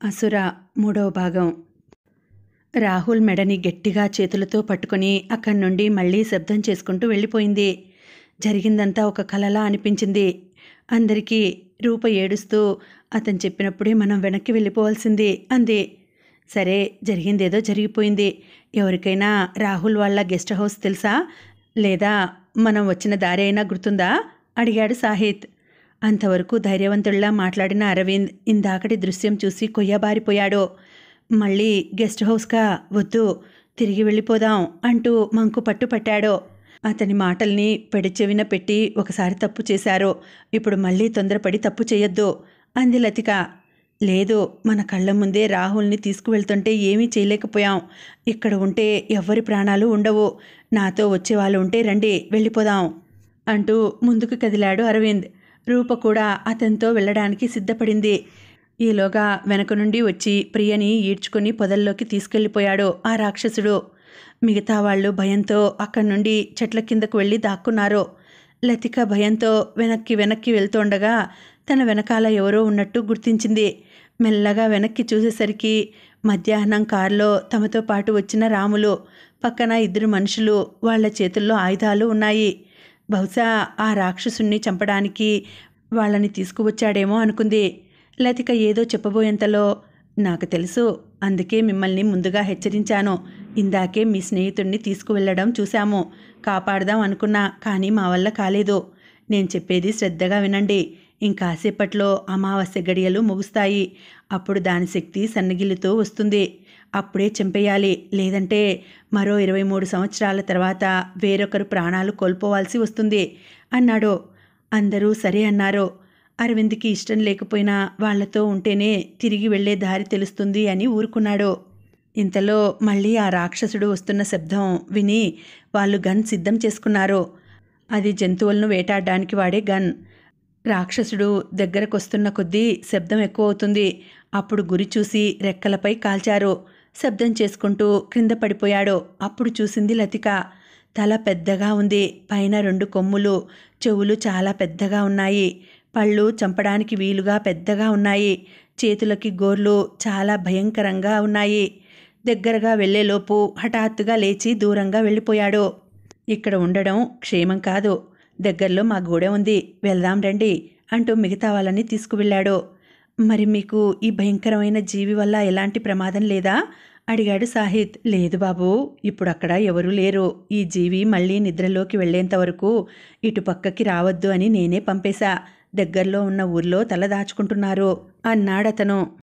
అసుర మూడవ భాగం. రాహుల్ మెడని గట్టిగా చేతులతో పట్టుకుని అక్కడి నుండి మళ్ళీ శబ్దం చేసుకుంటూ వెళ్ళిపోయింది. జరిగిందంతా ఒక కలలా అనిపించింది అందరికీ. రూప ఏడుస్తూ, అతను చెప్పినప్పుడే మనం వెనక్కి వెళ్ళిపోవాల్సింది అంది. సరే, జరిగిందేదో జరిగిపోయింది. ఎవరికైనా రాహుల్ వాళ్ళ గెస్ట్ హౌస్ తెలుసా, లేదా మనం వచ్చిన దారి అయినా గుర్తుందా అడిగాడు సాహిత్. అంతవరకు ధైర్యవంతుల్లా మాట్లాడిన అరవింద్ ఇందాకటి దృశ్యం చూసి కొయ్యబారిపోయాడు. మళ్ళీ గెస్ట్ హౌస్కా, వద్దు, తిరిగి వెళ్ళిపోదాం అంటూ మంకు పట్టుపట్టాడు. అతని మాటల్ని పెడచెవిన పెట్టి ఒకసారి తప్పు చేశారు, ఇప్పుడు మళ్ళీ తొందరపడి తప్పు చేయొద్దు అంది లతిక. లేదు, మన కళ్ళ ముందే రాహుల్ని తీసుకువెళ్తుంటే ఏమీ చేయలేకపోయాం. ఇక్కడ ఉంటే ఎవ్వరి ప్రాణాలు ఉండవు. నాతో వచ్చేవాళ్ళు ఉంటే రండి, వెళ్ళిపోదాం అంటూ ముందుకు కదిలాడు అరవింద్. రూప కూడా అతనితో వెళ్ళడానికి సిద్ధపడింది. ఈలోగా వెనక నుండి వచ్చి ప్రియని ఈడ్చుకుని పొదల్లోకి తీసుకెళ్ళిపోయాడు ఆ రాక్షసుడు. మిగతా వాళ్ళు భయంతో అక్కడి నుండి చెట్ల కిందకు వెళ్ళి దాక్కున్నారు. లతిక భయంతో వెనక్కి వెళ్తుండగా తన వెనకాల ఎవరో ఉన్నట్టు గుర్తించింది. మెల్లగా వెనక్కి చూసేసరికి మధ్యాహ్నం కారులో తమతో పాటు వచ్చిన రాములు, పక్కన ఇద్దరు మనుషులు, వాళ్ల చేతుల్లో ఆయుధాలు ఉన్నాయి. బహుశా ఆ రాక్షసుణ్ణి చంపడానికి వాళ్ళని తీసుకువచ్చాడేమో అనుకుంది. లతిక ఏదో చెప్పబోయేంతలో, నాకు తెలుసు, అందుకే మిమ్మల్ని ముందుగా హెచ్చరించాను. ఇందాకే మీ స్నేహితుడిని తీసుకువెళ్ళడం చూశాము, కాపాడదాం అనుకున్నా, కానీ మా వల్ల కాలేదు. నేను చెప్పేది శ్రద్ధగా వినండి. ఇంకాసేపట్లో అమావాస్య గడియలు ముగుస్తాయి. అప్పుడు దాని శక్తి సన్నగిల్లుతూ వస్తుంది. అప్పుడే చంపేయాలి, లేదంటే మరో 23 సంవత్సరాల తర్వాత వేరొకరు ప్రాణాలు కోల్పోవాల్సి వస్తుంది అన్నాడు. అందరూ సరే అన్నారు. అరవింద్కి ఇష్టం లేకపోయినా వాళ్లతో ఉంటేనే తిరిగి వెళ్లే దారి తెలుస్తుంది అని ఊరుకున్నాడు. ఇంతలో మళ్ళీ ఆ రాక్షసుడు వస్తున్న శబ్దం విని వాళ్ళు గన్ సిద్ధం చేసుకున్నారు. అది జంతువులను వేటాడడానికి వాడే గన్. రాక్షసుడు దగ్గరకొస్తున్న కొద్దీ శబ్దం ఎక్కువ అవుతుంది. అప్పుడు గురి చూసి రెక్కలపై కాల్చారు. శబ్దం చేసుకుంటూ క్రింద పడిపోయాడు. అప్పుడు చూసింది లతిక. తల పెద్దగా ఉంది, పైన 2 కొమ్ములు, చెవులు చాలా పెద్దగా ఉన్నాయి, పళ్ళు చంపడానికి వీలుగా పెద్దగా ఉన్నాయి, చేతులకి గోర్లు చాలా భయంకరంగా ఉన్నాయి. దగ్గరగా వెళ్లేలోపు హఠాత్తుగా లేచి దూరంగా వెళ్ళిపోయాడు. ఇక్కడ ఉండడం క్షేమం కాదు, దగ్గరలో మా గూడె ఉంది, వెళ్దాం రండి అంటూ మిగతా వాళ్ళని తీసుకువెళ్ళాడు. మరి మీకు ఈ భయంకరమైన జీవి వల్ల ఎలాంటి ప్రమాదం లేదా అడిగాడు సాహిత్. లేదు బాబూ, ఇప్పుడు అక్కడ ఎవరూ లేరు. ఈ జీవి మళ్ళీ నిద్రలోకి వెళ్లేంత వరకు ఇటు పక్కకి రావద్దు అని నేనే పంపేశా. దగ్గరలో ఉన్న ఊర్లో తల దాచుకుంటున్నారు అన్నాడతను.